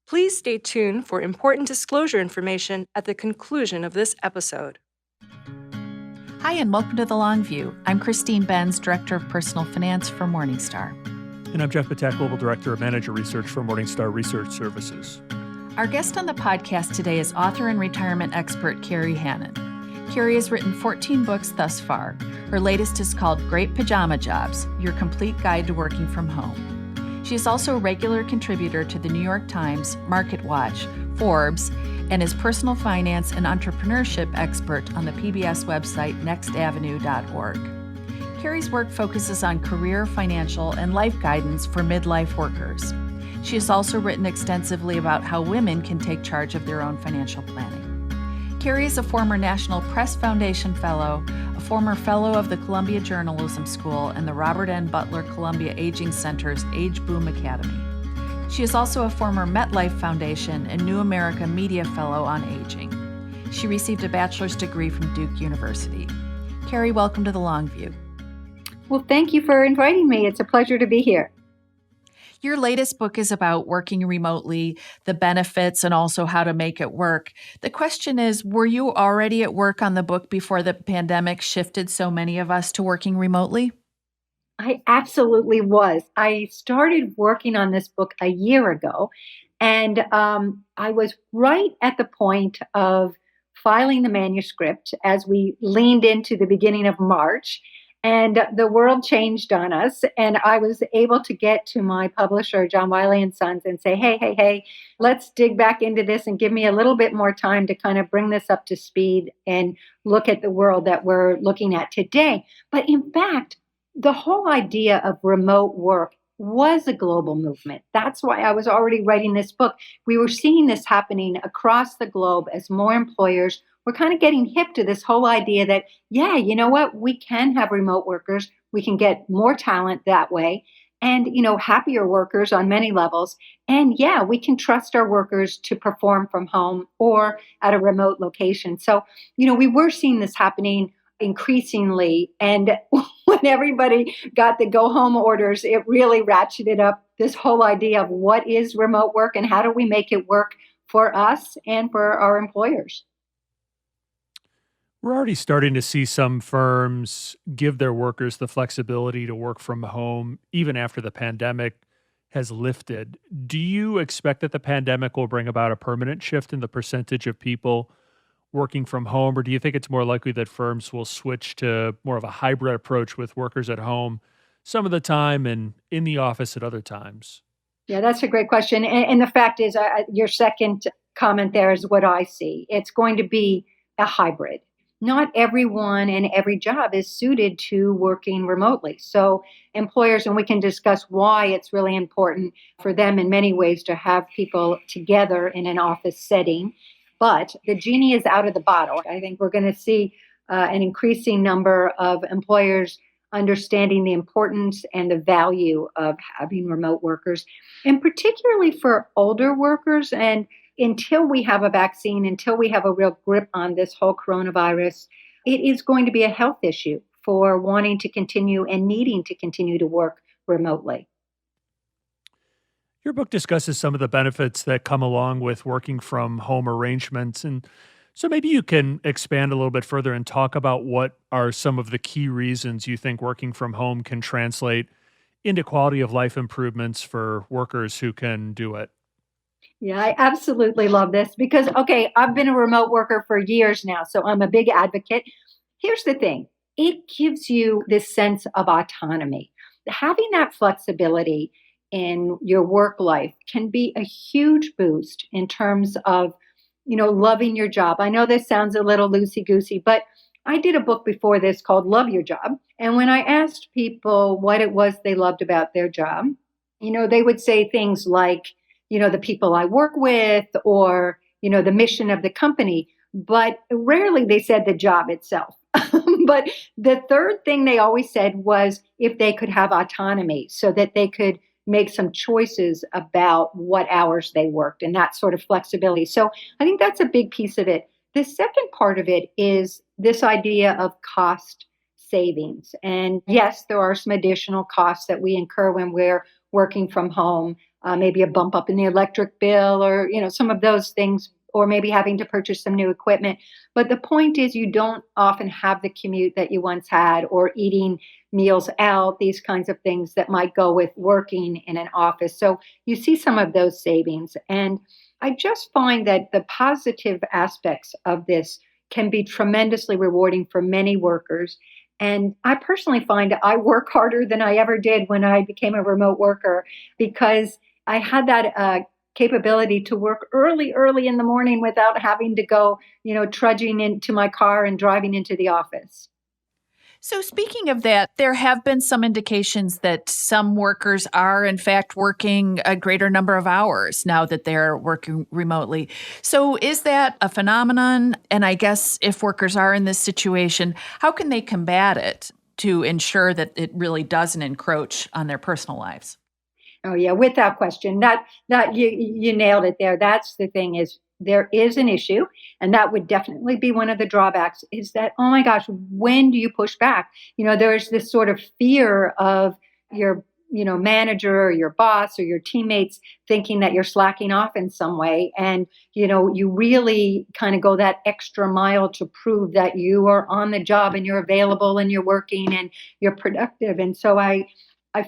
Please stay tuned for important disclosure information at the conclusion of this episode. Hi, and welcome to The Long View. I'm Christine Benz, Director of Personal Finance for Morningstar. And I'm Jeff Patak, Global Director of Manager Research for Morningstar Research Services. Our guest on the podcast today is author and retirement expert Kerry Hannon. Kerry has written 14 books thus far. Her latest is called Great Pajama Jobs, Your Complete Guide to Working from Home. She is also a regular contributor to the New York Times, MarketWatch, Forbes, and is personal finance and entrepreneurship expert on the PBS website nextavenue.org. Kerry's work focuses on career, financial, and life guidance for midlife workers. She has also written extensively about how women can take charge of their own financial planning. Kerry is a former National Press Foundation Fellow, a former Fellow of the Columbia Journalism School, and the Robert N. Butler Columbia Aging Center's Age Boom Academy. She is also a former MetLife Foundation and New America Media Fellow on Aging. She received a bachelor's degree from Duke University. Kerry, welcome to The Long View. Well, thank you for inviting me. It's a pleasure to be here. Your latest book is about working remotely, the benefits, and also how to make it work. The question is, were you already at work on the book before the pandemic shifted so many of us to working remotely? I absolutely was. I started working on this book a year ago, and I was right at the point of filing the manuscript as we leaned into the beginning of March. And the world changed on us. And I was able to get to my publisher, John Wiley & Sons, and say, hey, let's dig back into this and give me a little bit more time to kind of bring this up to speed and look at the world that we're looking at today. But in fact, the whole idea of remote work was a global movement. That's why I was already writing this book. We were seeing this happening across the globe as more employers were kind of getting hip to this whole idea that, yeah, you know what, we can have remote workers. We can get more talent that way and, happier workers on many levels. And yeah, we can trust our workers to perform from home or at a remote location. So, we were seeing this happening increasingly. And when everybody got the go home orders, it really ratcheted up this whole idea of what is remote work and how do we make it work for us and for our employers. We're already starting to see some firms give their workers the flexibility to work from home even after the pandemic has lifted. Do you expect that the pandemic will bring about a permanent shift in the percentage of people working from home, or do you think it's more likely that firms will switch to more of a hybrid approach with workers at home some of the time and in the office at other times? Yeah, that's a great question. And the fact is, your second comment there is what I see. It's going to be a hybrid. Not everyone and every job is suited to working remotely. So employers, and we can discuss why it's really important for them in many ways to have people together in an office setting. But the genie is out of the bottle. I think we're going to see an increasing number of employers understanding the importance and the value of having remote workers, and particularly for older workers. And until we have a vaccine, until we have a real grip on this whole coronavirus, it is going to be a health issue for wanting to continue and needing to continue to work remotely. Your book discusses some of the benefits that come along with working from home arrangements. And so maybe you can expand a little bit further and talk about what are some of the key reasons you think working from home can translate into quality of life improvements for workers who can do it. Yeah, I absolutely love this because, okay, I've been a remote worker for years now, so I'm a big advocate. Here's the thing. It gives you this sense of autonomy. Having that flexibility in your work life can be a huge boost in terms of, loving your job. I know this sounds a little loosey-goosey, but I did a book before this called Love Your Job. And when I asked people what it was they loved about their job, they would say things like, the people I work with or, the mission of the company. But rarely they said the job itself. But the third thing they always said was if they could have autonomy so that they could make some choices about what hours they worked and that sort of flexibility. So I think that's a big piece of it. The second part of it is this idea of cost savings. And yes, there are some additional costs that we incur when we're working from home. maybe a bump up in the electric bill or, some of those things, or maybe having to purchase some new equipment. But the point is, you don't often have the commute that you once had, or eating meals out, these kinds of things that might go with working in an office. So you see some of those savings. And I just find that the positive aspects of this can be tremendously rewarding for many workers. And I personally find I work harder than I ever did when I became a remote worker, because I had that capability to work early in the morning without having to go, trudging into my car and driving into the office. So, speaking of that, there have been some indications that some workers are, in fact, working a greater number of hours now that they're working remotely. So, is that a phenomenon? And I guess if workers are in this situation, how can they combat it to ensure that it really doesn't encroach on their personal lives? Oh yeah, without question. That you nailed it there. That's the thing, is there is an issue, and that would definitely be one of the drawbacks, is that, oh my gosh, when do you push back? There's this sort of fear of your, manager or your boss or your teammates thinking that you're slacking off in some way. And, you really kind of go that extra mile to prove that you are on the job and you're available and you're working and you're productive. And so I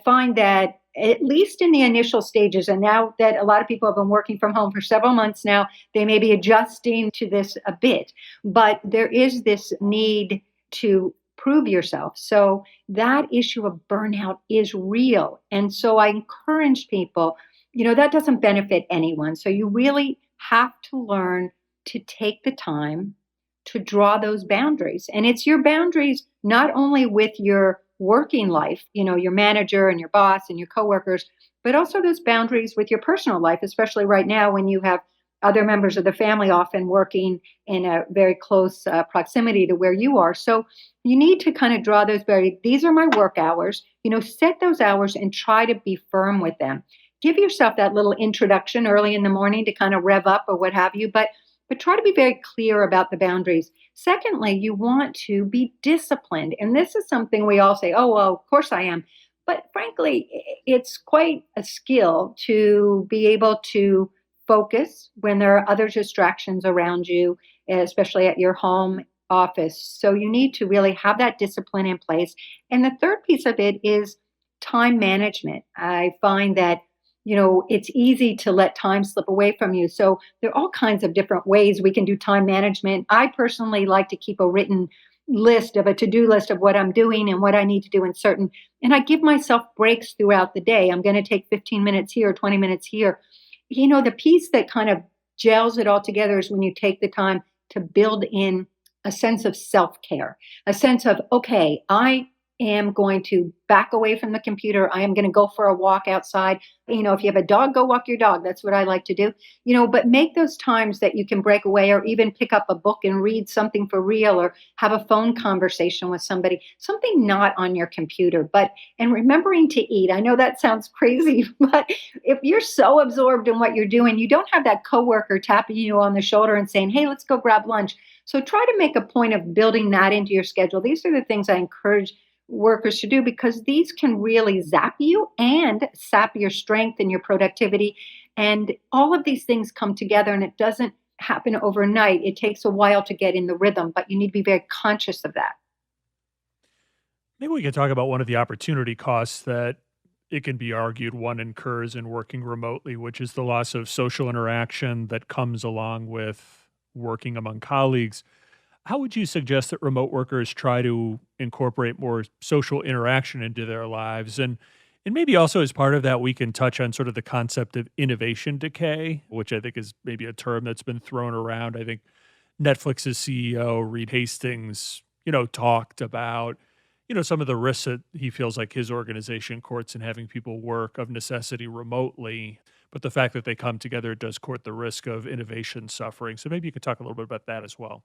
find that, at least in the initial stages, and now that a lot of people have been working from home for several months now, they may be adjusting to this a bit, but there is this need to prove yourself. So that issue of burnout is real. And so I encourage people, that doesn't benefit anyone. So you really have to learn to take the time to draw those boundaries. And it's your boundaries not only with your working life, your manager and your boss and your coworkers, but also those boundaries with your personal life, especially right now when you have other members of the family often working in a very close proximity to where you are. So you need to kind of draw those boundaries. These are my work hours, set those hours and try to be firm with them. Give yourself that little introduction early in the morning to kind of rev up or what have you, but try to be very clear about the boundaries. Secondly, you want to be disciplined. And this is something we all say, oh, well, of course I am. But frankly, it's quite a skill to be able to focus when there are other distractions around you, especially at your home office. So you need to really have that discipline in place. And the third piece of it is time management. I find that it's easy to let time slip away from you. So there are all kinds of different ways we can do time management. I personally like to keep a written list of a to-do list of what I'm doing and what I need to do and I give myself breaks throughout the day. I'm going to take 15 minutes here, 20 minutes here. The piece that kind of gels it all together is when you take the time to build in a sense of self-care, a sense of, okay, I am going to back away from the computer. I am going to go for a walk outside. If you have a dog, go walk your dog. That's what I like to do. But make those times that you can break away, or even pick up a book and read something for real, or have a phone conversation with somebody, something not on your computer. And remembering to eat. I know that sounds crazy, but if you're so absorbed in what you're doing, you don't have that coworker tapping you on the shoulder and saying, hey, let's go grab lunch. So try to make a point of building that into your schedule. These are the things I encourage workers to do, because these can really zap you and sap your strength and your productivity. And all of these things come together, and it doesn't happen overnight. It takes a while to get in the rhythm, but you need to be very conscious of that. Maybe we could talk about one of the opportunity costs that it can be argued one incurs in working remotely, which is the loss of social interaction that comes along with working among colleagues. How would you suggest that remote workers try to incorporate more social interaction into their lives? And maybe also as part of that, we can touch on sort of the concept of innovation decay, which I think is maybe a term that's been thrown around. I think Netflix's CEO, Reed Hastings, talked about, some of the risks that he feels like his organization courts in having people work of necessity remotely. But the fact that they come together does court the risk of innovation suffering. So maybe you could talk a little bit about that as well.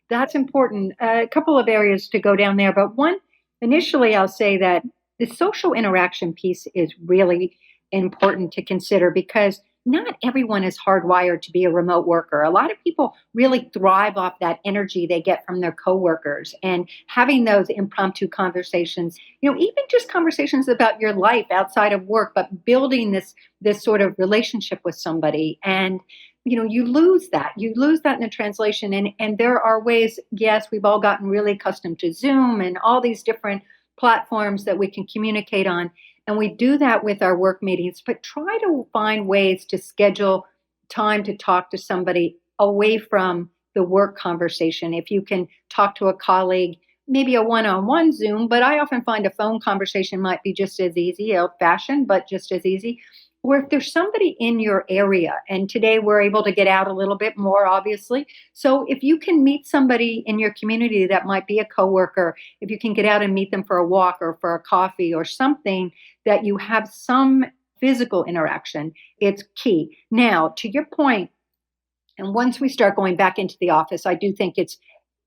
That's important. A couple of areas to go down there, but one, initially, I'll say that the social interaction piece is really important to consider, because not everyone is hardwired to be a remote worker. A lot of people really thrive off that energy they get from their coworkers and having those impromptu conversations, even just conversations about your life outside of work, but building this sort of relationship with somebody. And you lose that. You lose that in the translation. And there are ways, yes, we've all gotten really accustomed to Zoom and all these different platforms that we can communicate on. And we do that with our work meetings, but try to find ways to schedule time to talk to somebody away from the work conversation. If you can talk to a colleague, maybe a one-on-one Zoom, but I often find a phone conversation might be just as easy, old-fashioned, but just as easy. Or if there's somebody in your area, and today we're able to get out a little bit more, obviously. So if you can meet somebody in your community that might be a coworker, if you can get out and meet them for a walk or for a coffee or something, that you have some physical interaction, it's key. Now, to your point, and once we start going back into the office, I do think it's,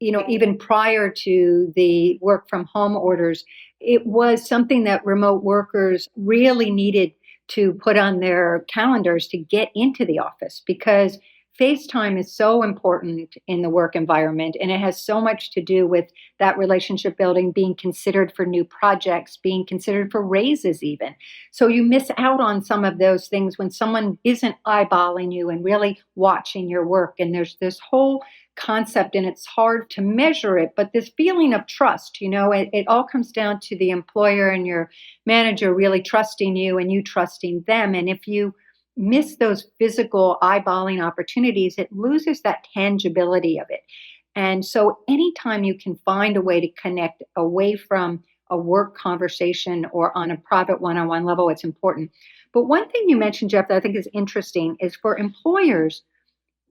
even prior to the work from home orders, it was something that remote workers really needed to put on their calendars to get into the office, because FaceTime is so important in the work environment, and it has so much to do with that relationship building, being considered for new projects, being considered for raises even. So you miss out on some of those things when someone isn't eyeballing you and really watching your work. And there's this whole concept, and it's hard to measure it, but this feeling of trust, it all comes down to the employer and your manager really trusting you and you trusting them. And if you miss those physical eyeballing opportunities, it loses that tangibility of it. And so anytime you can find a way to connect away from a work conversation or on a private one-on-one level, it's important. But one thing you mentioned, Jeff, that I think is interesting is for employers,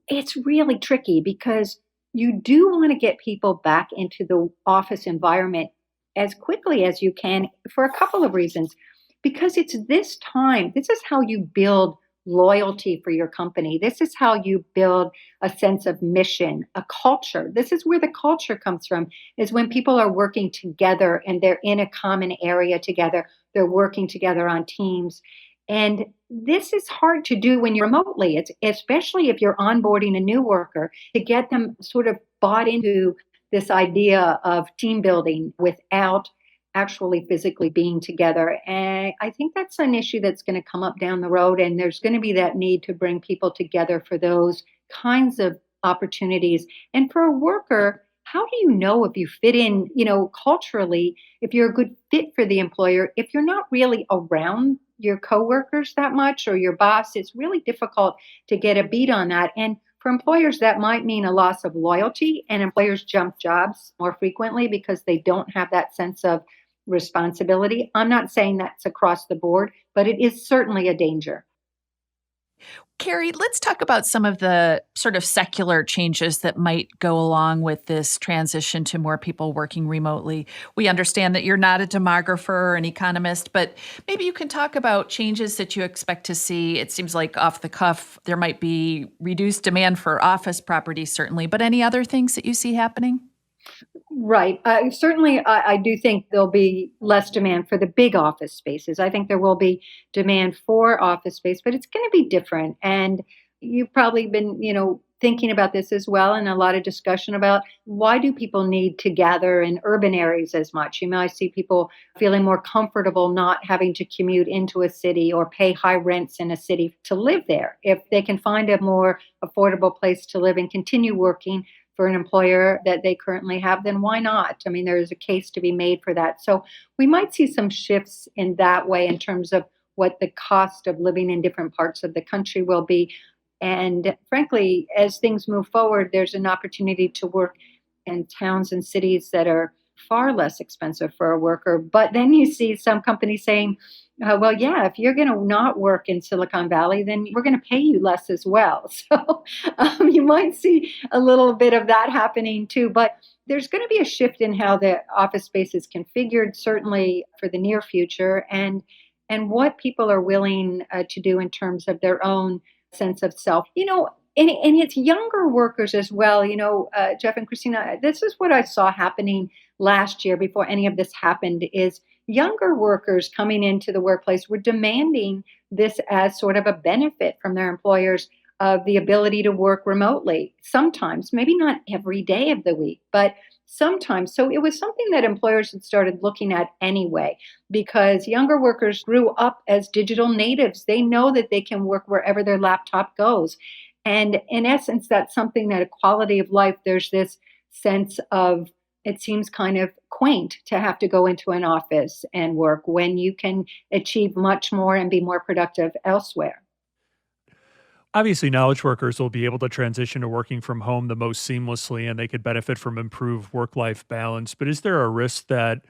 it's really tricky because you do want to get people back into the office environment as quickly as you can for a couple of reasons. Because it's this time, this is how you build loyalty for your company. This is how you build a sense of mission, a culture. This is where the culture comes from, is when people are working together and they're in a common area together. They're working together on teams. And this is hard to do when you're remotely. It's especially if you're onboarding a new worker, to get them sort of bought into this idea of team building without actually physically being together. And I think that's an issue that's going to come up down the road. And there's going to be that need to bring people together for those kinds of opportunities. And for a worker, how do you know if you fit in, culturally, if you're a good fit for the employer, if you're not really around your coworkers that much or your boss? It's really difficult to get a beat on that. And for employers, that might mean a loss of loyalty, and employers jump jobs more frequently because they don't have that sense of responsibility. I'm not saying that's across the board, but it is certainly a danger. Kerry, let's talk about some of the sort of secular changes that might go along with this transition to more people working remotely. We understand that you're not a demographer or an economist, but maybe you can talk about changes that you expect to see. It seems like off the cuff, there might be reduced demand for office property, certainly, but any other things that you see happening? Right. Certainly, I do think there'll be less demand for the big office spaces. I think there will be demand for office space, but it's going to be different. And you've probably been, thinking about this as well, and a lot of discussion about why do people need to gather in urban areas as much? I see people feeling more comfortable not having to commute into a city or pay high rents in a city to live there. If they can find a more affordable place to live and continue working for an employer that they currently have, then why not? There is a case to be made for that. So we might see some shifts in that way in terms of what the cost of living in different parts of the country will be. And frankly, as things move forward, there's an opportunity to work in towns and cities that are far less expensive for a worker. But then you see some companies saying, well, yeah, if you're going to not work in Silicon Valley, then we're going to pay you less as well. So you might see a little bit of that happening too. But there's going to be a shift in how the office space is configured, certainly for the near future, and what people are willing to do in terms of their own sense of self. And it's younger workers as well. Jeff and Christina, this is what I saw happening last year before any of this happened, is younger workers coming into the workplace were demanding this as sort of a benefit from their employers of the ability to work remotely. Sometimes, maybe not every day of the week, but sometimes. So it was something that employers had started looking at anyway, because younger workers grew up as digital natives. They know that they can work wherever their laptop goes. And in essence, that's something that a quality of life, there's this sense of, it seems kind of quaint to have to go into an office and work when you can achieve much more and be more productive elsewhere. Obviously, knowledge workers will be able to transition to working from home the most seamlessly and they could benefit from improved work life balance. But is there a risk that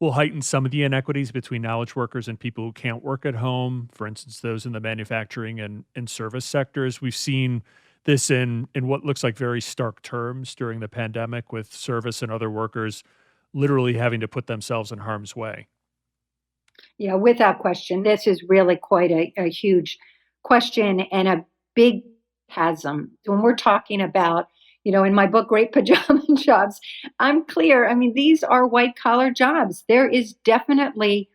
will heighten some of the inequities between knowledge workers and people who can't work at home? For instance, those in the manufacturing and service sectors. We've seen this in what looks like very stark terms during the pandemic, with service and other workers literally having to put themselves in harm's way. Yeah, without question. This is really quite a huge question and a big chasm. When we're talking about, in my book, Great Pajama Jobs, I'm clear. I mean, these are white collar jobs. There is definitely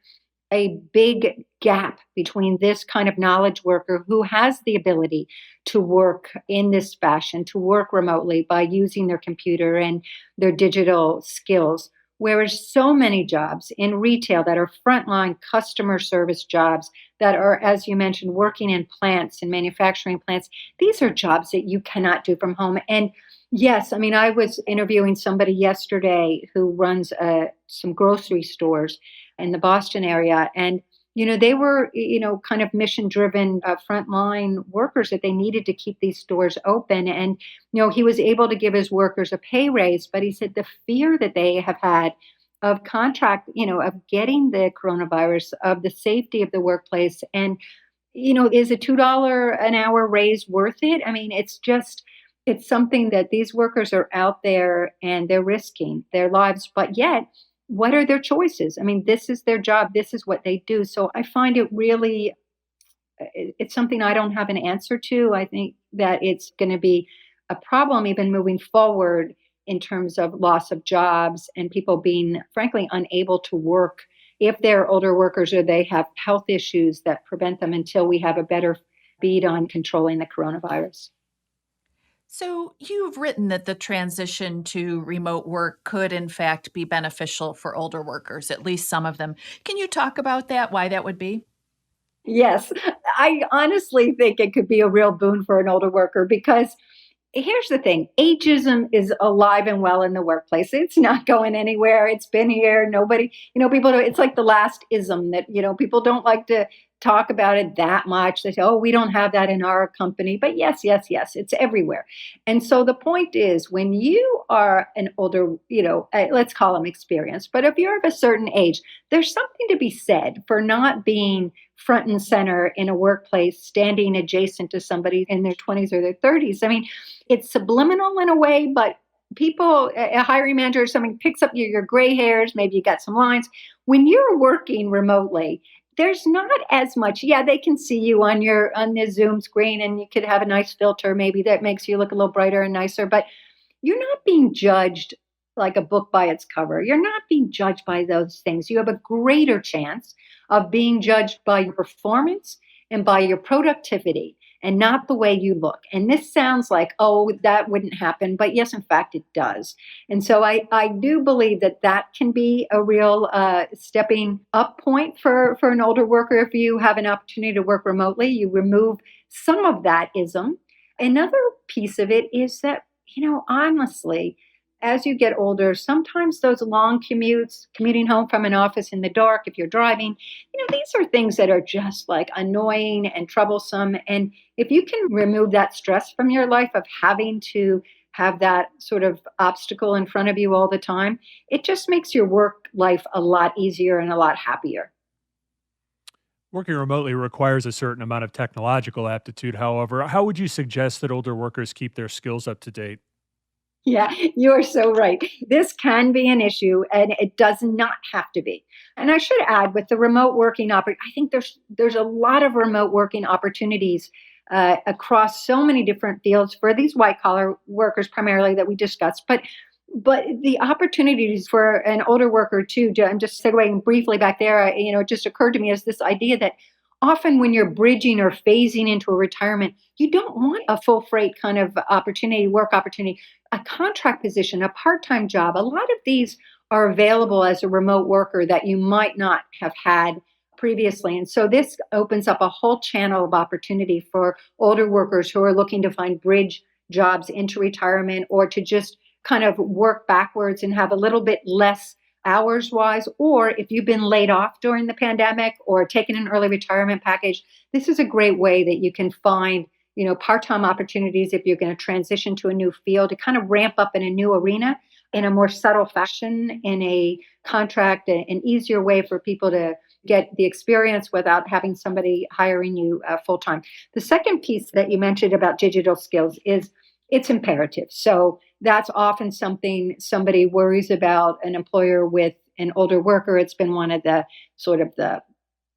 a big gap between this kind of knowledge worker who has the ability to work in this fashion, to work remotely by using their computer and their digital skills. Whereas so many jobs in retail that are frontline customer service jobs that are, as you mentioned, working in plants and manufacturing plants, these are jobs that you cannot do from home. And yes, I mean, I was interviewing somebody yesterday who runs some grocery stores in the Boston area. And, they were, kind of mission driven frontline workers that they needed to keep these stores open. And, he was able to give his workers a pay raise, but he said the fear that they have had of contract, of getting the coronavirus, of the safety of the workplace. And, is a $2 an hour raise worth it? I mean, it's something that these workers are out there and they're risking their lives, but yet, what are their choices? I mean, this is their job. This is what they do. So I find it really, it's something I don't have an answer to. I think that it's going to be a problem even moving forward in terms of loss of jobs and people being, frankly, unable to work if they're older workers or they have health issues that prevent them until we have a better beat on controlling the coronavirus. So, you've written that the transition to remote work could, in fact, be beneficial for older workers, at least some of them. Can you talk about that, why that would be? Yes, I honestly think it could be a real boon for an older worker because here's the thing, ageism is alive and well in the workplace. It's not going anywhere. It's been here. Nobody, people do, it's like the last ism that, people don't like to talk about it that much. They say, oh, we don't have that in our company. But yes, yes, yes, it's everywhere. And so the point is when you are an older, let's call them experienced, but if you're of a certain age, there's something to be said for not being front and center in a workplace, standing adjacent to somebody in their 20s or their 30s. I mean, it's subliminal in a way, but people, a hiring manager or something picks up your gray hairs, maybe you got some lines. When you're working remotely, there's not as much. Yeah, they can see you on the Zoom screen and you could have a nice filter maybe that makes you look a little brighter and nicer, but you're not being judged like a book by its cover. You're not being judged by those things. You have a greater chance of being judged by your performance and by your productivity and not the way you look. And this sounds like, oh, that wouldn't happen. But yes, in fact, it does. And so I do believe that can be a real stepping up point for an older worker. If you have an opportunity to work remotely, you remove some of that ism. Another piece of it is that, honestly, as you get older, sometimes those long commutes, commuting home from an office in the dark, if you're driving, these are things that are just like annoying and troublesome. And if you can remove that stress from your life of having to have that sort of obstacle in front of you all the time, it just makes your work life a lot easier and a lot happier. Working remotely requires a certain amount of technological aptitude. However, how would you suggest that older workers keep their skills up to date? Yeah, you're so right. This can be an issue and it does not have to be. And I should add with the remote working I think there's a lot of remote working opportunities across so many different fields for these white collar workers primarily that we discussed. But But the opportunities for an older worker too, I'm just segueing briefly back there, it just occurred to me as this idea that often when you're bridging or phasing into a retirement, you don't want a full freight kind of opportunity, work opportunity, a contract position, a part-time job. A lot of these are available as a remote worker that you might not have had previously. And so this opens up a whole channel of opportunity for older workers who are looking to find bridge jobs into retirement or to just kind of work backwards and have a little bit less hours wise. Or if you've been laid off during the pandemic or taken an early retirement package, this is a great way that you can find, part-time opportunities if you're going to transition to a new field to kind of ramp up in a new arena in a more subtle fashion in a contract, an easier way for people to get the experience without having somebody hiring you full time. The second piece that you mentioned about digital skills is it's imperative. So that's often something somebody worries about, an employer with an older worker. It's been one of the sort of the,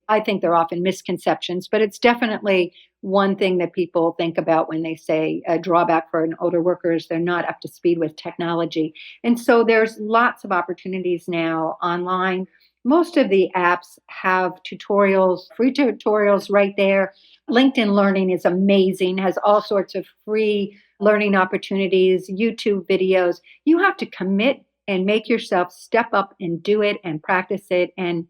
I think they're often misconceptions, but it's definitely one thing that people think about when they say a drawback for an older worker is they're not up to speed with technology. And so there's lots of opportunities now online. Most of the apps have tutorials, free tutorials right there. LinkedIn Learning is amazing, has all sorts of free learning opportunities, YouTube videos. You have to commit and make yourself step up and do it and practice it. And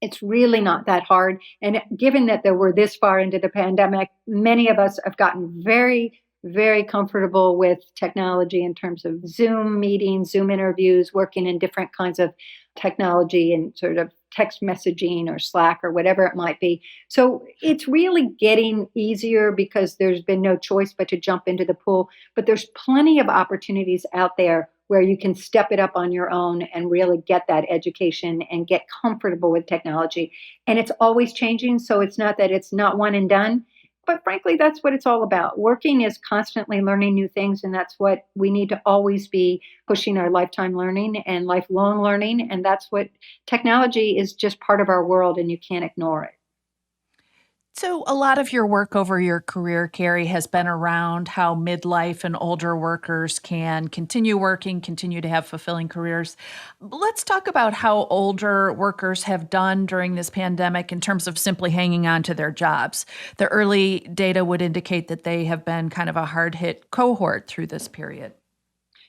it's really not that hard. And given that we're this far into the pandemic, many of us have gotten very, very comfortable with technology in terms of Zoom meetings, Zoom interviews, working in different kinds of technology and sort of text messaging or Slack or whatever it might be. So it's really getting easier because there's been no choice but to jump into the pool. But there's plenty of opportunities out there where you can step it up on your own and really get that education and get comfortable with technology. And it's always changing. So it's not that it's not one and done. But frankly, that's what it's all about. Working is constantly learning new things. And that's what we need to always be pushing our lifetime learning and lifelong learning. And that's what technology is, just part of our world, and you can't ignore it. So, a lot of your work over your career, Kerry, has been around how midlife and older workers can continue working, continue to have fulfilling careers. Let's talk about how older workers have done during this pandemic in terms of simply hanging on to their jobs. The early data would indicate that they have been kind of a hard hit cohort through this period.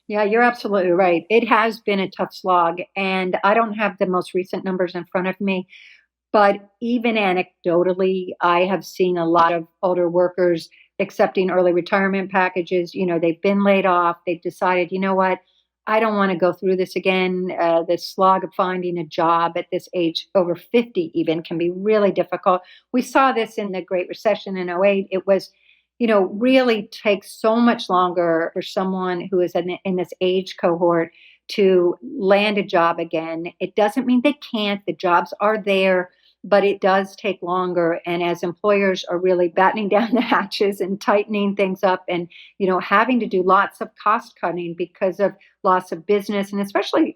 Yeah, you're absolutely right. It has been a tough slog, and I don't have the most recent numbers in front of me. But even anecdotally, I have seen a lot of older workers accepting early retirement packages. They've been laid off. They've decided, what, I don't want to go through this again. The slog of finding a job at this age, over 50 even, can be really difficult. We saw this in the Great Recession in '08. It was, really takes so much longer for someone who is in this age cohort to land a job again. It doesn't mean they can't. The jobs are there, but it does take longer. And as employers are really battening down the hatches and tightening things up and, having to do lots of cost cutting because of loss of business, and especially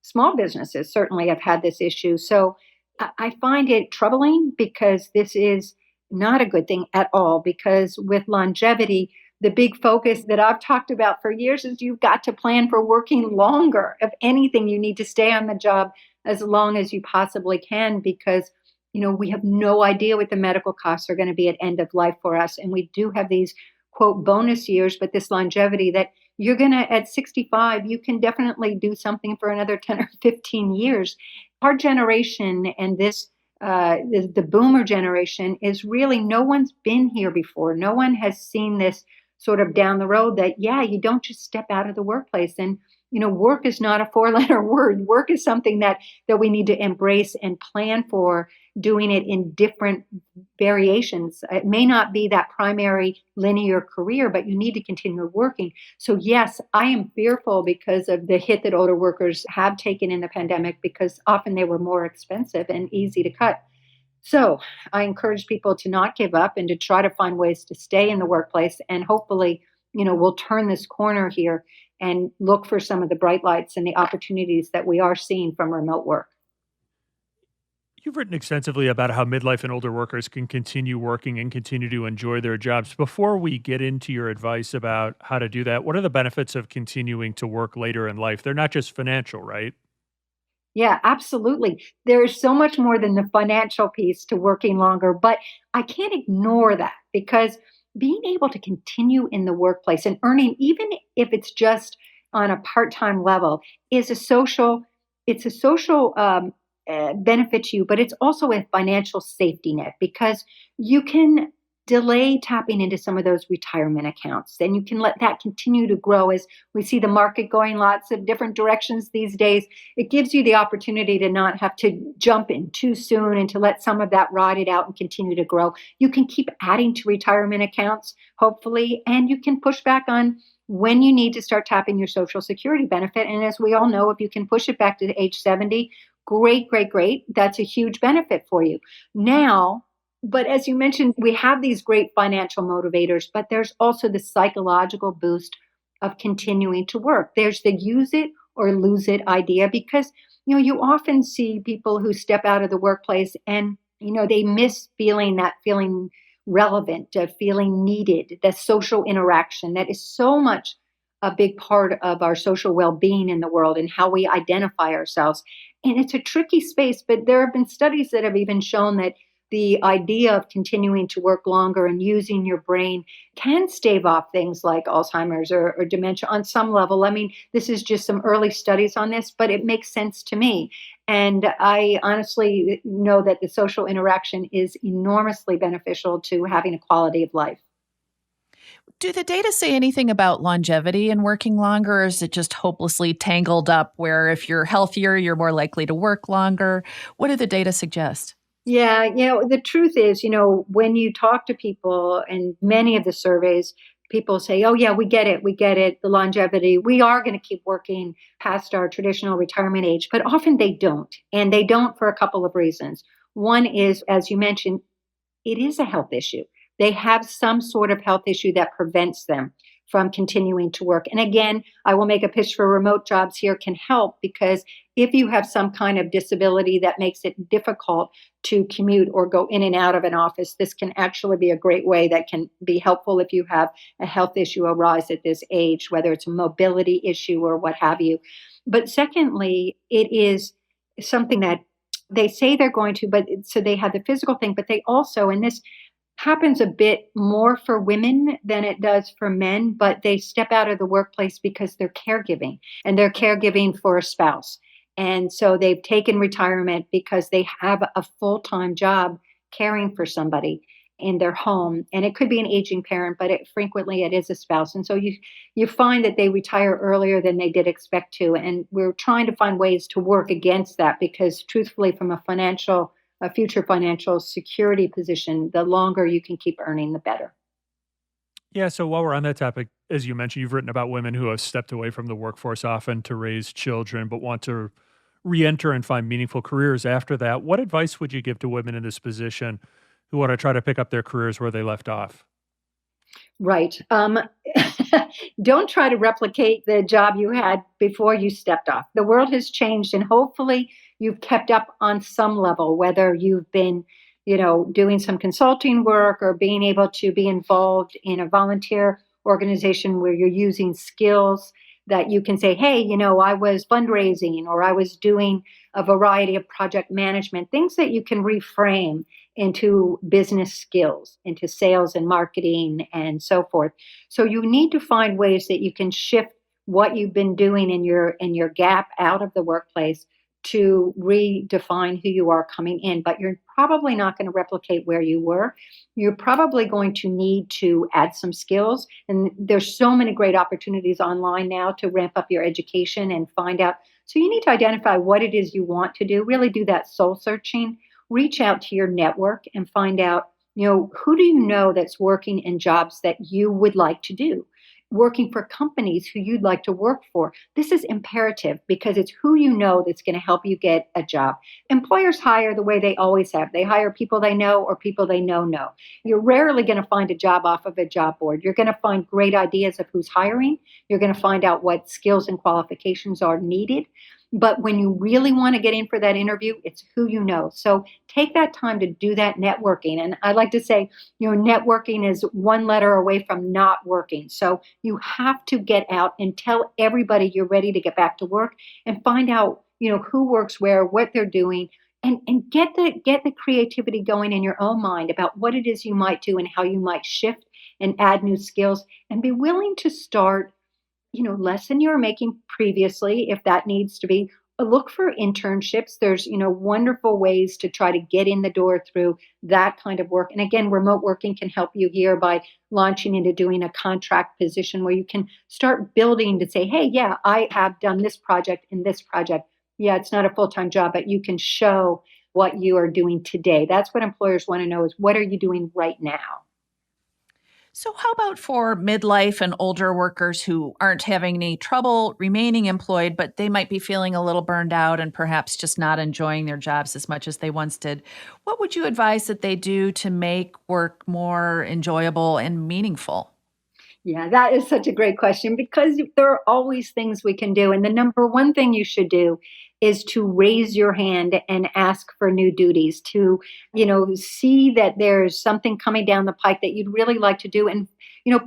small businesses certainly have had this issue. So I find it troubling because this is not a good thing at all, because with longevity, the big focus that I've talked about for years is you've got to plan for working longer. If anything, you need to stay on the job as long as you possibly can, because we have no idea what the medical costs are going to be at end of life for us. And we do have these quote bonus years, but this longevity that you're going to, at 65, you can definitely do something for another 10 or 15 years. Our generation and the boomer generation is really, no one's been here before. No one has seen this sort of down the road, that, yeah, you don't just step out of the workplace. And, work is not a four-letter word. Work is something that we need to embrace and plan for, doing it in different variations. It may not be that primary linear career, but you need to continue working. So yes, I am fearful because of the hit that older workers have taken in the pandemic, because often they were more expensive and easy to cut. So I encourage people to not give up and to try to find ways to stay in the workplace. And hopefully, we'll turn this corner here and look for some of the bright lights and the opportunities that we are seeing from remote work. You've written extensively about how midlife and older workers can continue working and continue to enjoy their jobs. Before we get into your advice about how to do that, what are the benefits of continuing to work later in life? They're not just financial, right? Yeah, absolutely. There's so much more than the financial piece to working longer, but I can't ignore that because being able to continue in the workplace and earning, even if it's just on a part-time level, is a social. It's a social benefit to you, but it's also a financial safety net because you can delay tapping into some of those retirement accounts. Then you can let that continue to grow as we see the market going lots of different directions these days. It gives you the opportunity to not have to jump in too soon and to let some of that ride it out and continue to grow. You can keep adding to retirement accounts, hopefully, and you can push back on when you need to start tapping your Social Security benefit. And as we all know, if you can push it back to age 70, great, great, great. That's a huge benefit for you. Now, but as you mentioned, we have these great financial motivators, but there's also the psychological boost of continuing to work. There's the use it or lose it idea because you often see people who step out of the workplace and they miss feeling relevant, feeling needed, the social interaction that is so much a big part of our social well-being in the world and how we identify ourselves. And it's a tricky space, but there have been studies that have even shown that the idea of continuing to work longer and using your brain can stave off things like Alzheimer's or dementia on some level. I mean, this is just some early studies on this, but it makes sense to me. And I honestly know that the social interaction is enormously beneficial to having a quality of life. Do the data say anything about longevity and working longer, or is it just hopelessly tangled up where if you're healthier, you're more likely to work longer? What do the data suggest? Yeah, the truth is, when you talk to people and many of the surveys, people say, oh, yeah, we get it. We get it. The longevity. We are going to keep working past our traditional retirement age, but often they don't. And they don't for a couple of reasons. One is, as you mentioned, it is a health issue. They have some sort of health issue that prevents them from continuing to work. And again, I will make a pitch for remote jobs here can help because if you have some kind of disability that makes it difficult to commute or go in and out of an office, this can actually be a great way that can be helpful if you have a health issue arise at this age, whether it's a mobility issue or what have you. But secondly, it is something that they say they're going to, but so they have the physical thing, but they also, and this happens a bit more for women than it does for men, but they step out of the workplace because they're caregiving and they're caregiving for a spouse. And so they've taken retirement because they have a full-time job caring for somebody in their home. And it could be an aging parent, but frequently it is a spouse. And so you find that they retire earlier than they did expect to. And we're trying to find ways to work against that because truthfully, from a future financial security position, the longer you can keep earning, the better. Yeah. So while we're on that topic, as you mentioned, you've written about women who have stepped away from the workforce often to raise children, but want to re enter and find meaningful careers after that. What advice would you give to women in this position who want to try to pick up their careers where they left off? Right. Don't try to replicate the job you had before you stepped off. The world has changed, and hopefully you've kept up on some level, whether you've been, doing some consulting work or being able to be involved in a volunteer organization where you're using skills that you can say, hey, I was fundraising or I was doing a variety of project management, things that you can reframe into business skills, into sales and marketing and so forth. So you need to find ways that you can shift what you've been doing in your gap out of the workplace to redefine who you are coming in, but you're probably not going to replicate where you were. You're probably going to need to add some skills. And there's so many great opportunities online now to ramp up your education and find out. So you need to identify what it is you want to do, really do that soul searching, reach out to your network and find out, who do you know that's working in jobs that you would like to do? Working for companies who you'd like to work for. This is imperative because it's who you know that's going to help you get a job. Employers hire the way they always have. They hire people they know or people they know. You're rarely going to find a job off of a job board. You're going to find great ideas of who's hiring. You're going to find out what skills and qualifications are needed. But when you really want to get in for that interview, it's who you know. So take that time to do that networking. And I like to say, networking is one letter away from not working. So you have to get out and tell everybody you're ready to get back to work and find out, who works where, what they're doing, and get the creativity going in your own mind about what it is you might do and how you might shift and add new skills, and be willing to start less than you were making previously, if that needs to be. Look for internships. There's, wonderful ways to try to get in the door through that kind of work. And again, remote working can help you here by launching into doing a contract position where you can start building to say, hey, yeah, I have done this project and this project. Yeah, it's not a full-time job, but you can show what you are doing today. That's what employers want to know is, what are you doing right now? So, how about for midlife and older workers who aren't having any trouble remaining employed, but they might be feeling a little burned out and perhaps just not enjoying their jobs as much as they once did? What would you advise that they do to make work more enjoyable and meaningful? Yeah, that is such a great question because there are always things we can do. And the number one thing you should do is to raise your hand and ask for new duties, to, see that there's something coming down the pike that you'd really like to do, and,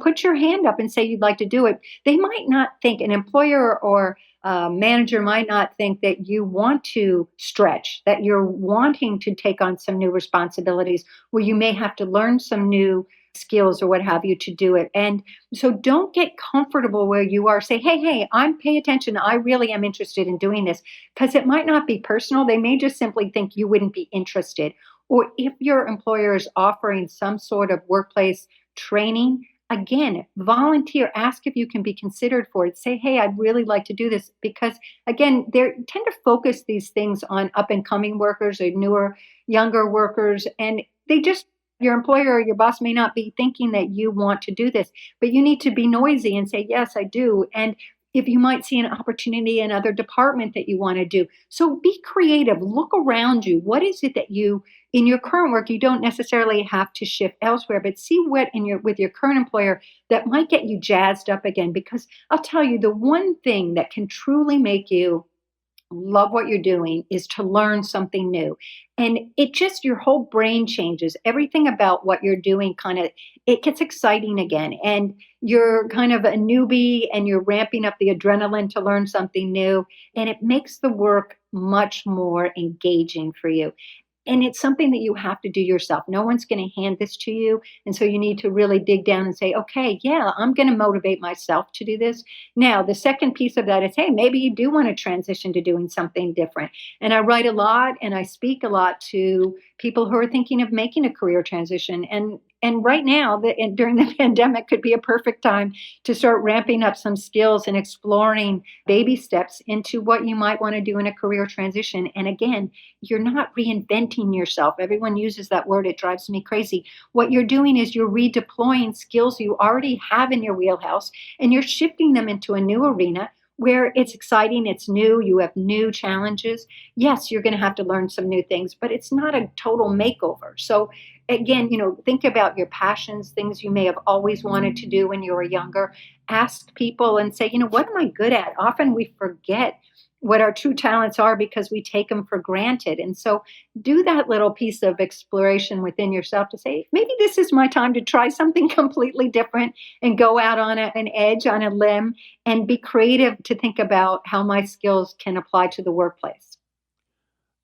put your hand up and say you'd like to do it. They might not think, an employer or manager might not think that you want to stretch, that you're wanting to take on some new responsibilities where you may have to learn some new skills or what have you to do it. And so don't get comfortable where you are. Say, hey, I'm paying attention. I really am interested in doing this, because it might not be personal. They may just simply think you wouldn't be interested. Or if your employer is offering some sort of workplace training, again, volunteer, ask if you can be considered for it. Say, hey, I'd really like to do this, because again, they tend to focus these things on up and coming workers or newer, younger workers. And they just, your employer or your boss may not be thinking that you want to do this, but you need to be noisy and say, yes, I do. And if you might see an opportunity in another department that you want to do. So be creative, look around you. What is it that in your current work, you don't necessarily have to shift elsewhere, but see what with your current employer that might get you jazzed up again. Because I'll tell you, the one thing that can truly make you love what you're doing is to learn something new. And it just, your whole brain changes. Everything about what you're doing it gets exciting again. And you're kind of a newbie and you're ramping up the adrenaline to learn something new. And it makes the work much more engaging for you. And it's something that you have to do yourself. No one's going to hand this to you. And so you need to really dig down and say, okay, yeah, I'm going to motivate myself to do this. Now, the second piece of that is, hey, maybe you do want to transition to doing something different. And I write a lot and I speak a lot to people who are thinking of making a career transition. And right now, during the pandemic, could be a perfect time to start ramping up some skills and exploring baby steps into what you might want to do in a career transition. And again, you're not reinventing yourself. Everyone uses that word. It drives me crazy. What you're doing is you're redeploying skills you already have in your wheelhouse, and you're shifting them into a new arena where it's exciting, it's new, you have new challenges. Yes, you're going to have to learn some new things, but it's not a total makeover. So again, think about your passions, things you may have always wanted to do when you were younger. Ask people and say, what am I good at? Often we forget what our true talents are because we take them for granted. And so do that little piece of exploration within yourself to say, maybe this is my time to try something completely different and go out on an edge, on a limb, and be creative to think about how my skills can apply to the workplace.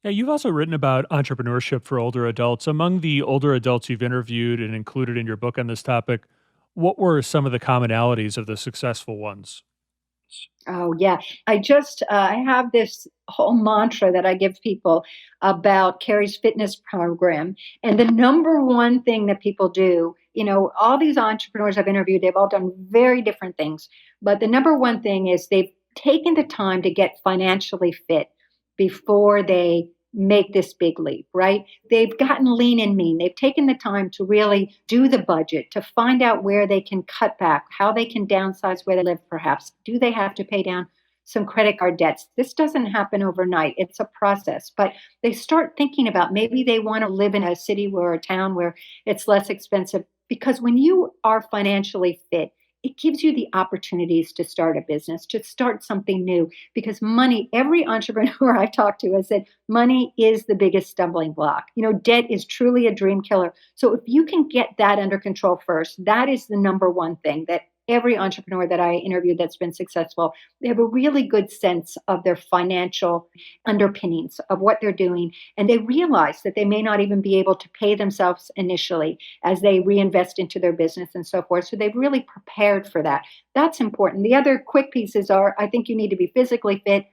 Yeah, you've also written about entrepreneurship for older adults. Among the older adults you've interviewed and included in your book on this topic, what were some of the commonalities of the successful ones? Oh, yeah. I have this whole mantra that I give people about Kerry's fitness program. And the number one thing that people do, all these entrepreneurs I've interviewed, they've all done very different things. But the number one thing is they've taken the time to get financially fit before they make this big leap, right? They've gotten lean and mean. They've taken the time to really do the budget, to find out where they can cut back, how they can downsize where they live, perhaps. Do they have to pay down some credit card debts? This doesn't happen overnight. It's a process. But they start thinking about maybe they want to live in a city or a town where it's less expensive. Because when you are financially fit, it gives you the opportunities to start a business, to start something new, because money, every entrepreneur I've talked to has said money is the biggest stumbling block. Debt is truly a dream killer. So if you can get that under control first, that is the number one thing that every entrepreneur that I interviewed that's been successful, they have a really good sense of their financial underpinnings of what they're doing. And they realize that they may not even be able to pay themselves initially as they reinvest into their business and so forth. So they've really prepared for that. That's important. The other quick pieces are, I think you need to be physically fit,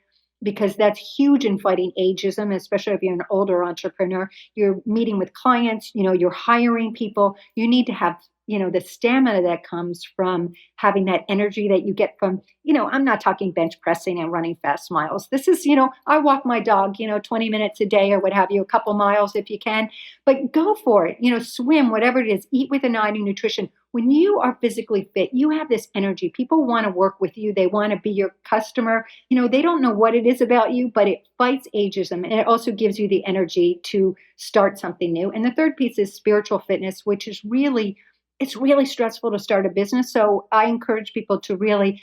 because that's huge in fighting ageism, especially if you're an older entrepreneur. You're meeting with clients, you're hiring people. You need to have, the stamina that comes from having that energy that you get from, I'm not talking bench pressing and running fast miles. This is, I walk my dog, 20 minutes a day or what have you, a couple miles if you can, but go for it, swim, whatever it is, eat with an eye to nutrition. When you are physically fit, you have this energy. People want to work with you. They want to be your customer. They don't know what it is about you, but it fights ageism. And it also gives you the energy to start something new. And the third piece is spiritual fitness, which is it's really stressful to start a business. So I encourage people to really,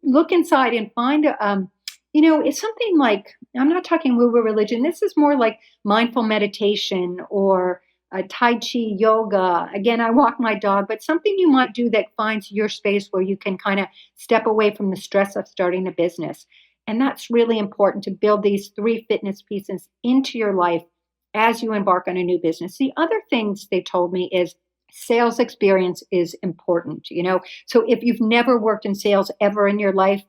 look inside and find, it's something like, I'm not talking woo-woo religion. This is more like mindful meditation or Tai Chi yoga. Again, I walk my dog, but something you might do that finds your space where you can kind of step away from the stress of starting a business. And that's really important, to build these 3 fitness pieces into your life as you embark on a new business. The other things they told me is sales experience is important. So if you've never worked in sales ever in your life,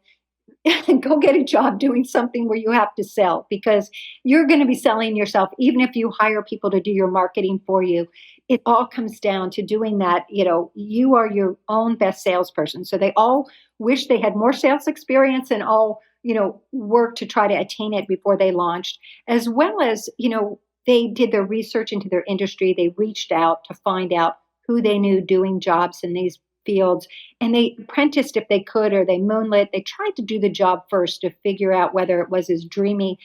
go get a job doing something where you have to sell, because you're going to be selling yourself. Even if you hire people to do your marketing for you, it all comes down to doing that. You are your own best salesperson. So they all wish they had more sales experience and all, work to try to attain it before they launched, as well as, they did their research into their industry. They reached out to find out who they knew doing jobs in these fields, and they apprenticed if they could, or they moonlit. They tried to do the job first to figure out whether it was as dreamy,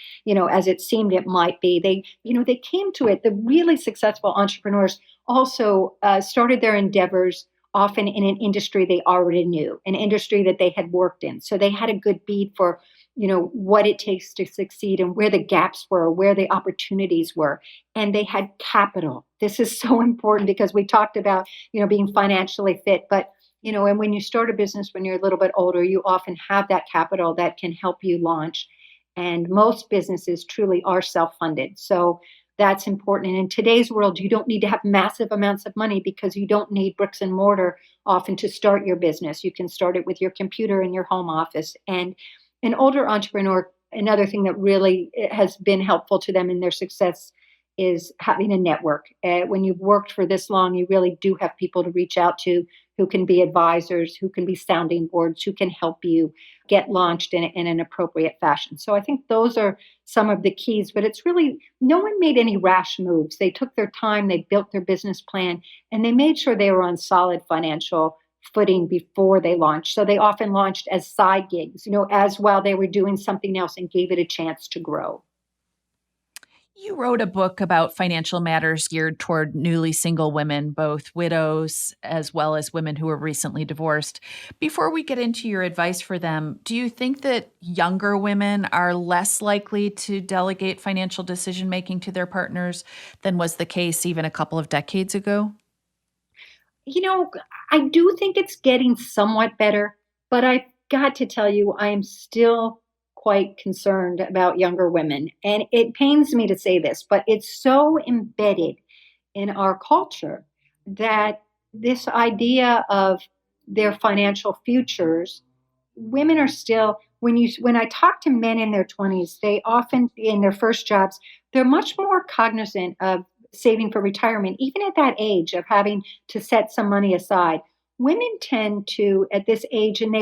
as it seemed it might be. They came to it. The really successful entrepreneurs also started their endeavors often in an industry they already knew, an industry that they had worked in. So they had a good beat for, what it takes to succeed and where the gaps were, where the opportunities were. And they had capital. This is so important, because we talked about, being financially fit, but and when you start a business when you're a little bit older, you often have that capital that can help you launch. And most businesses truly are self-funded. So that's important. And in today's world, you don't need to have massive amounts of money, because you don't need bricks and mortar often to start your business. You can start it with your computer in your home office. And an older entrepreneur, another thing that really has been helpful to them in their success is having a network. When you've worked for this long, you really do have people to reach out to who can be advisors, who can be sounding boards, who can help you get launched in an appropriate fashion. So I think those are some of the keys, but it's really, no one made any rash moves. They took their time, they built their business plan, and they made sure they were on solid financial footing before they launched. So they often launched as side gigs, as while they were doing something else, and gave it a chance to grow. You wrote a book about financial matters geared toward newly single women, both widows as well as women who are recently divorced. Before we get into your advice for them, do you think that younger women are less likely to delegate financial decision-making to their partners than was the case even a couple of decades ago? I do think it's getting somewhat better, but I've got to tell you, I am still quite concerned about younger women. And it pains me to say this, but it's so embedded in our culture that this idea of their financial futures, women are still, when I talk to men in their 20s, they often, in their first jobs, they're much more cognizant of saving for retirement, even at that age of having to set some money aside. Women tend to, at this age, and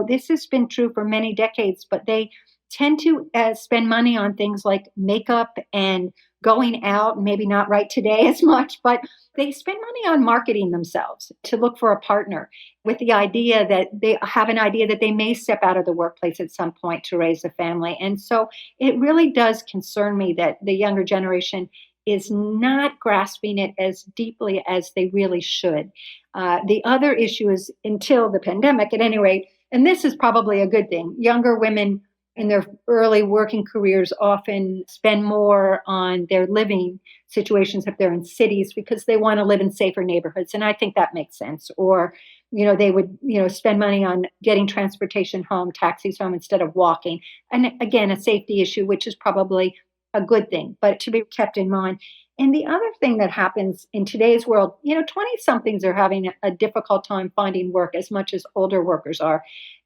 this has been true for many decades, but they tend to spend money on things like makeup and going out, maybe not right today as much, but they spend money on marketing themselves to look for a partner, with the idea that they have an idea that they may step out of the workplace at some point to raise a family. And so it really does concern me that the younger generation is not grasping it as deeply as they really should. The other issue is, until the pandemic, at any rate, and this is probably a good thing, younger women in their early working careers often spend more on their living situations if they're in cities because they want to live in safer neighborhoods. And I think that makes sense. Or, they would, spend money on getting transportation home, taxis home instead of walking. And again, a safety issue, which is probably a good thing, but to be kept in mind. And the other thing that happens in today's world, 20 somethings are having a difficult time finding work as much as older workers are.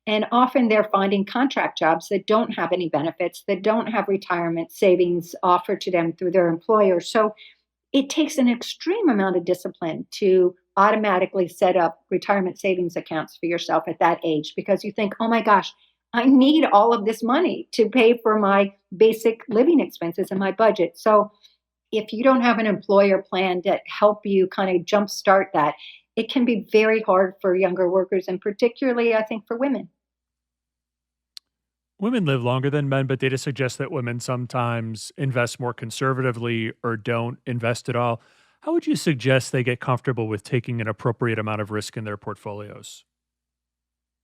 And often they're finding contract jobs that don't have any benefits, that don't have retirement savings offered to them through their employer. So it takes an extreme amount of discipline to automatically set up retirement savings accounts for yourself at that age, because you think, oh my gosh, I need all of this money to pay for my basic living expenses and my budget. So if you don't have an employer plan to help you kind of jumpstart that, it can be very hard for younger workers, and particularly, I think, for women. Women live longer than men, but data suggests that women sometimes invest more conservatively or don't invest at all. How would you suggest they get comfortable with taking an appropriate amount of risk in their portfolios?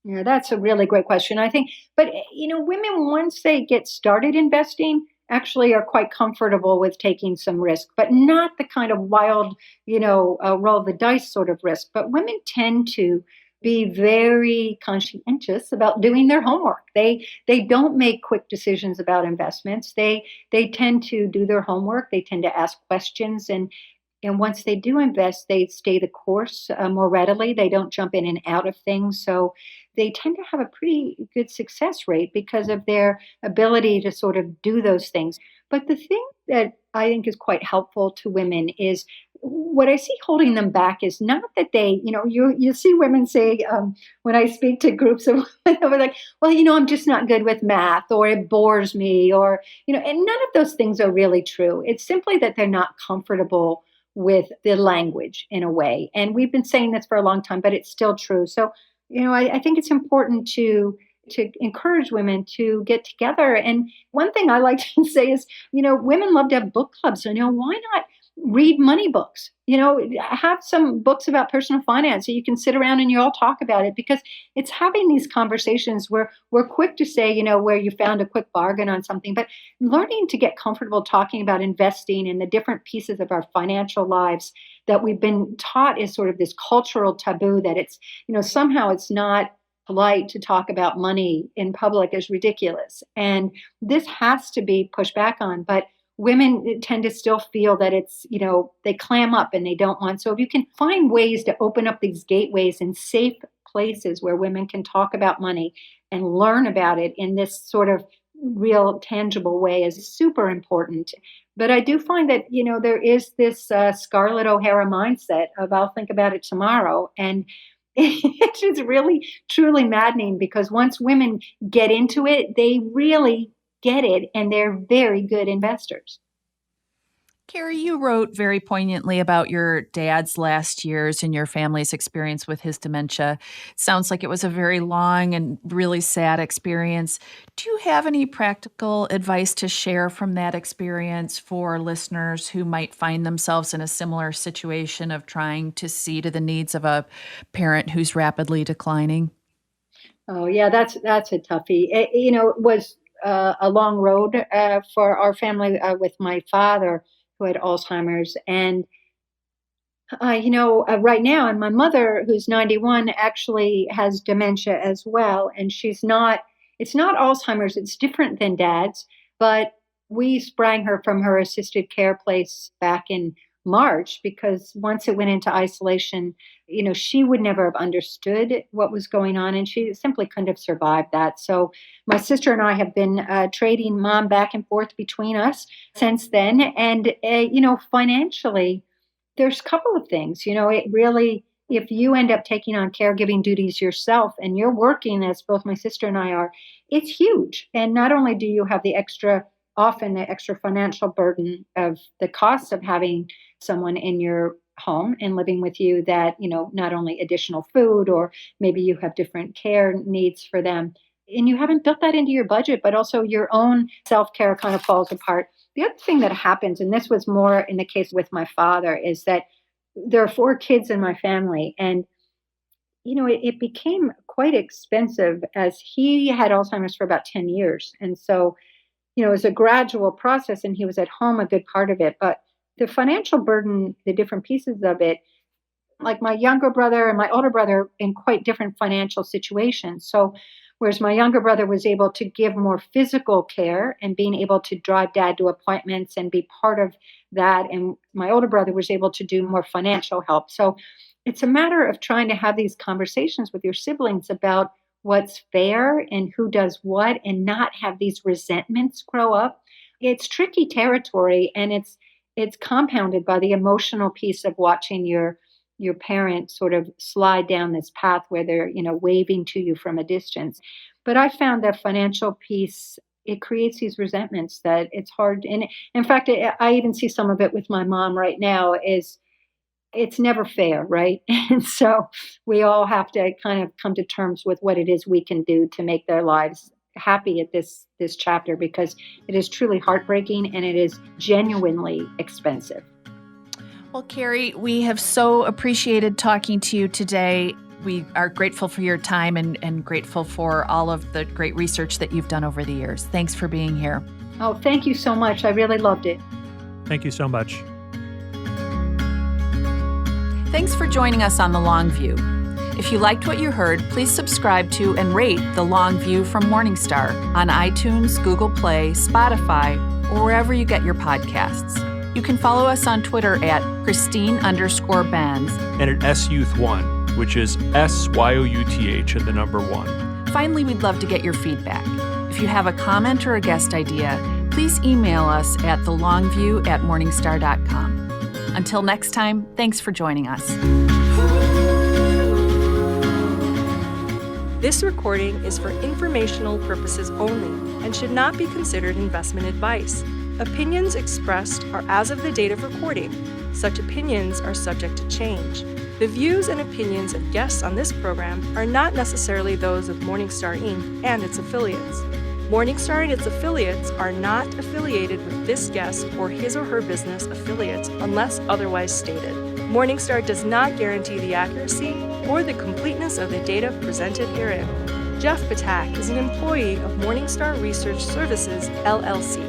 Yeah, that's a really great question. I think, but women, once they get started investing, actually are quite comfortable with taking some risk, but not the kind of wild, roll the dice sort of risk. But women tend to be very conscientious about doing their homework. They don't make quick decisions about investments. They tend to do their homework. They tend to ask questions, and once they do invest, they stay the course more readily. They don't jump in and out of things. So they tend to have a pretty good success rate because of their ability to sort of do those things. But the thing that I think is quite helpful to women is, what I see holding them back is not that they, you see women say, when I speak to groups of women, they're like, well, I'm just not good with math, or it bores me, or, and none of those things are really true. It's simply that they're not comfortable with the language in a way. And we've been saying this for a long time, but it's still true. So, I think it's important to encourage women to get together. And one thing I like to say is, women love to have book clubs. So, why not read money books? Have some books about personal finance so you can sit around and you all talk about it, because it's having these conversations where we're quick to say, where you found a quick bargain on something, but learning to get comfortable talking about investing in the different pieces of our financial lives that we've been taught is sort of this cultural taboo, that it's, somehow it's not polite to talk about money in public, is ridiculous. And this has to be pushed back on. But women tend to still feel that it's, they clam up and they don't want. So if you can find ways to open up these gateways in safe places where women can talk about money and learn about it in this sort of real tangible way, is super important. But I do find that, there is this Scarlett O'Hara mindset of, I'll think about it tomorrow. And it's just really, truly maddening, because once women get into it, they really get it, and they're very good investors. Kerry, you wrote very poignantly about your dad's last years and your family's experience with his dementia. Sounds like it was a very long and really sad experience. Do you have any practical advice to share from that experience for listeners who might find themselves in a similar situation of trying to see to the needs of a parent who's rapidly declining? Oh yeah, that's a toughie. It was a long road for our family with my father, who had Alzheimer's, and right now, and my mother, who's 91, actually has dementia as well, and she's not. It's not Alzheimer's. It's different than dad's, but we sprang her from her assisted care place back in March, because once it went into isolation, she would never have understood what was going on, and she simply couldn't have survived that. So my sister and I have been trading mom back and forth between us since then. And, financially, there's a couple of things. It really, if you end up taking on caregiving duties yourself and you're working, as both my sister and I are, it's huge. And not only do you have often the extra financial burden of the cost of having someone in your home and living with you, that, not only additional food, or maybe you have different care needs for them, and you haven't built that into your budget, but also your own self-care kind of falls apart. The other thing that happens, and this was more in the case with my father, is that there are 4 kids in my family, and it became quite expensive as he had Alzheimer's for about 10 years. And so, it was a gradual process and he was at home a good part of it. But the financial burden, the different pieces of it, like my younger brother and my older brother in quite different financial situations. So, whereas my younger brother was able to give more physical care and being able to drive dad to appointments and be part of that, and my older brother was able to do more financial help. So, it's a matter of trying to have these conversations with your siblings about what's fair and who does what and not have these resentments grow up. It's tricky territory, and it's compounded by the emotional piece of watching your parents sort of slide down this path where they're, waving to you from a distance. But I found that financial piece, it creates these resentments that it's hard. And in fact, I even see some of it with my mom right now is it's never fair, right? And so we all have to kind of come to terms with what it is we can do to make their lives happy at this chapter, because it is truly heartbreaking and it is genuinely expensive. Well, Kerry, we have so appreciated talking to you today. We are grateful for your time and grateful for all of the great research that you've done over the years. Thanks for being here. Oh, thank you so much. I really loved it. Thank you so much. Thanks for joining us on The Long View. If you liked what you heard, please subscribe to and rate The Long View from Morningstar on iTunes, Google Play, Spotify, or wherever you get your podcasts. You can follow us on Twitter at Christine_Benz. And at SYouth1, which is SYOUTH and the number 1. Finally, we'd love to get your feedback. If you have a comment or a guest idea, please email us at thelongview@morningstar.com. Until next time, thanks for joining us. This recording is for informational purposes only and should not be considered investment advice. Opinions expressed are as of the date of recording. Such opinions are subject to change. The views and opinions of guests on this program are not necessarily those of Morningstar Inc. and its affiliates. Morningstar and its affiliates are not affiliated with this guest or his or her business affiliates unless otherwise stated. Morningstar does not guarantee the accuracy or the completeness of the data presented herein. Jeff Patak is an employee of Morningstar Research Services, LLC.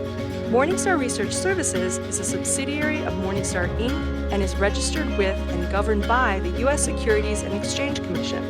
Morningstar Research Services is a subsidiary of Morningstar Inc. and is registered with and governed by the U.S. Securities and Exchange Commission.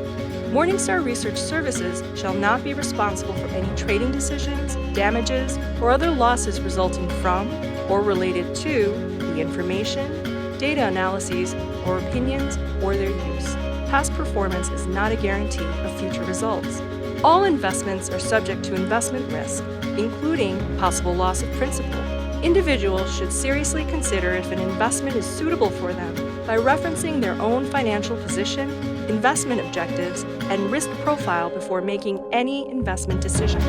Morningstar Research Services shall not be responsible for any trading decisions, damages, or other losses resulting from or related to the information, data analyses, or opinions or their use. Past performance is not a guarantee of future results. All investments are subject to investment risk, including possible loss of principal. Individuals should seriously consider if an investment is suitable for them by referencing their own financial position, investment objectives, and risk profile before making any investment decision.